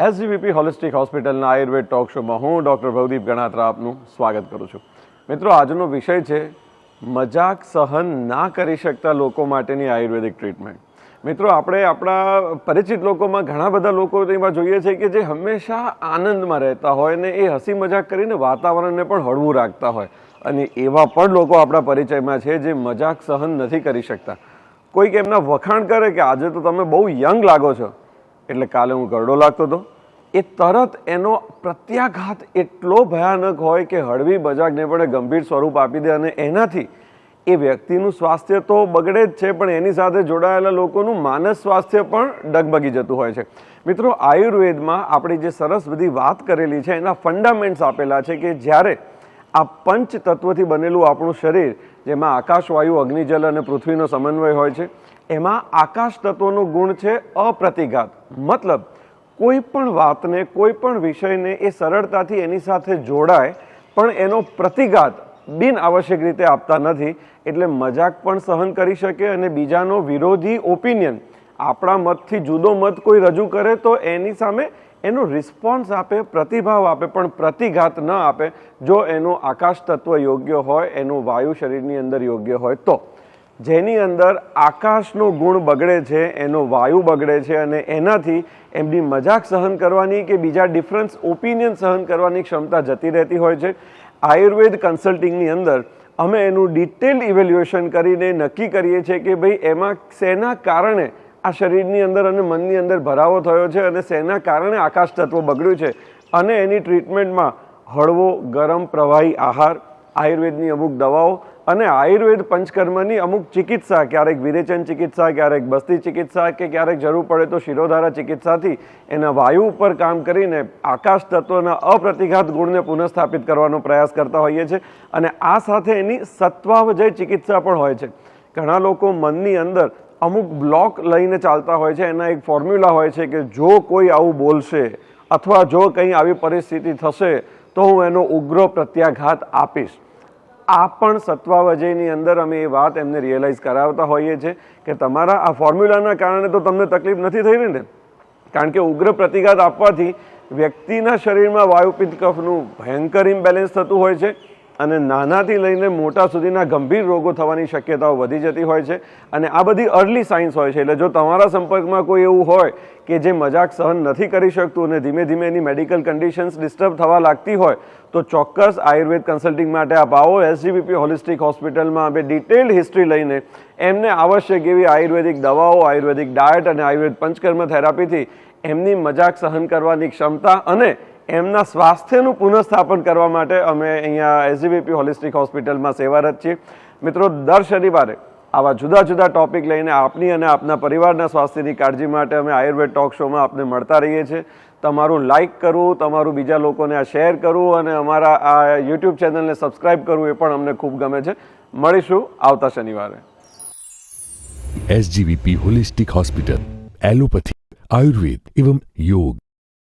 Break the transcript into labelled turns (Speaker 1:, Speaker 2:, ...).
Speaker 1: SGVP holistic હોસ્પિટલના Ayurveda talk શોમાં હું ડૉક્ટર ભવદીપ ગણાત્રા આપનું સ્વાગત કરું છું. મિત્રો, આજનો વિષય છે મજાક સહન ના કરી શકતા લોકો માટેની આયુર્વેદિક ટ્રીટમેન્ટ. મિત્રો, આપણે આપણા પરિચિત લોકોમાં ઘણા બધા લોકો એમાં જોઈએ છે કે જે હંમેશા આનંદમાં રહેતા હોય ને એ હસી મજાક કરીને વાતાવરણને પણ હળવું રાખતા હોય, અને એવા પણ લોકો આપણા પરિચયમાં છે જે મજાક સહન નથી કરી શકતા. કોઈક એમના વખાણ કરે કે આજે તો તમે બહુ યંગ લાગો છો, એટલે કાલે હું ગરડો લાગતો હતો. એ તરત એનો પ્રત્યાઘાત એટલો ભયાનક હોય કે હળવી મજાકને પણ ગંભીર સ્વરૂપ આપી દે, અને એનાથી એ વ્યક્તિનું સ્વાસ્થ્ય તો બગડે જ છે, પણ એની સાથે જોડાયેલા લોકોનું માનસ સ્વાસ્થ્ય પણ ડગમગી જતું હોય છે. મિત્રો, આયુર્વેદમાં આપણી જે સરસ બધી વાત કરેલી છે એના ફંડામેન્ટ્સ આપેલા છે કે જ્યારે આ પંચ તત્વથી બનેલું આપણું શરીર, જેમાં આકાશ, વાયુ, અગ્નિ, જલ અને પૃથ્વીનો સમન્વય હોય છે, એમાં આકાશ તત્વનો ગુણ છે અપ્રતિઘાત. મતલબ કોઈ પણ વાતને, કોઈ પણ વિષયને એ સરળતાથી એની સાથે જોડાય, પણ એનો પ્રતિઘાત બિન આવશ્યક રીતે આપતા નથી. એટલે મજાક પણ સહન કરી શકે, અને બીજાનો વિરોધી ઓપિનિયન, આપણા મતથી જુદો મત કોઈ રજૂ કરે તો એની સામે એનો રિસ્પોન્સ આપે, પ્રતિભાવ આપે, પણ પ્રતિઘાત ન આપે. જો એનો આકાશ તત્વ યોગ્ય હોય, એનો વાયુ શરીરની અંદર યોગ્ય હોય તો. જેની અંદર આકાશનો ગુણ બગડે છે, એનો વાયુ બગડે છે, અને એનાથી એમની મજાક સહન કરવાની કે બીજા ડિફરન્સ ઓપિનિયન સહન કરવાની ક્ષમતા જતી રહેતી હોય છે. આયુર્વેદ કન્સલ્ટિંગની અંદર અમે એનું ડિટેલ ઇવેલ્યુએશન કરીને નક્કી કરીએ છીએ કે ભાઈ એમાં શેના કારણે આ શરીરની અંદર અને મનની અંદર ભરાવો થયો છે, અને શેના કારણે આકાશ તત્વ બગડ્યું છે, અને એની ટ્રીટમેન્ટમાં હળવો ગરમ પ્રવાહી આહાર, આયુર્વેદની અમુક દવાઓ અને આયુર્વેદ પંચકર્મની અમુક ચિકિત્સા, ક્યારેક વિરેચન ચિકિત્સા, ક્યારેક બસ્તી ચિકિત્સા, કે ક્યારેક જરૂર પડે તો શિરોધારા ચિકિત્સાથી એના વાયુ ઉપર કામ કરીને આકાશ તત્વના અપ્રતિઘાત ગુણને પુનઃસ્થાપિત કરવાનો પ્રયાસ કરતા હોઈએ છીએ. અને આ સાથે એની સત્વાવજય ચિકિત્સા પણ હોય છે. ઘણા લોકો મનની અંદર અમુક બ્લોક લઈને ચાલતા હોય છે. એના એક ફોર્મ્યુલા હોય છે કે જો કોઈ આવું બોલશે અથવા જો કંઈ આવી પરિસ્થિતિ થશે તો હું એનો ઉગ્ર પ્રત્યાઘાત આપીશ. આ પણ સત્વાવજયની અંદર અમે એ વાત એમને રિયલાઇઝ કરાવતા હોઈએ છીએ કે તમારા આ ફોર્મ્યુલાના કારણે તો તમને તકલીફ નથી થઈ રહી ને, કારણ કે ઉગ્ર પ્રતિઘાત આપવાથી વ્યક્તિના શરીરમાં વાયુપિત્ત કફનું ભયંકર ઇમ્બેલેન્સ થતું હોય છે, અને નાનાથી લઈને મોટા સુધીના ગંભીર રોગો થવાની શક્યતાઓ વધી જતી હોય છે. અને આ બધી અર્લી સાઇન્સ હોય છે. એટલે જો તમારા સંપર્કમાં કોઈ એવું હોય કે જે મજાક સહન નથી કરી શકતું અને ધીમે ધીમે એની મેડિકલ કન્ડિશન્સ ડિસ્ટર્બ થવા લાગતી હોય, તો ચોક્કસ આયુર્વેદ કન્સલ્ટિંગ માટે આપ આવો. એસજીવીપી હોલિસ્ટિક હોસ્પિટલમાં અમે ડિટેલ્ડ હિસ્ટ્રી લઈને એમને આવશ્યક એવી આયુર્વેદિક દવાઓ, આયુર્વેદિક ડાયટ અને આયુર્વેદ પંચકર્મ થેરાપીથી એમની મજાક સહન કરવાની ક્ષમતા અને એમના સ્વાસ્થ્યનું પુનઃસ્થાપન કરવા માટે અમે અહીંયા એસજીવીપી હોલિસ્ટિક હોસ્પિટલમાં સેવારત છીએ. મિત્રો, દર શનિવારે આવા જુદા જુદા ટોપિક લઈને આપની અને આપના પરિવારના સ્વાસ્થ્યની કાળજી માટે અમે આયુર્વેદ ટોક શોમાં આપને મળતા રહીએ છીએ. તમારું લાઇક કરવું, તમારું બીજા લોકોને આ શેર કરવું અને અમારા આ યુટ્યુબ ચેનલને સબસ્ક્રાઇબ કરવું એ પણ અમને ખૂબ ગમે છે. મળીશું આવતા શનિવારે.
Speaker 2: एसजीवीपी होलिस्टिक हॉस्पिटल, एलोपैथी, आयुर्वेद एवं योग.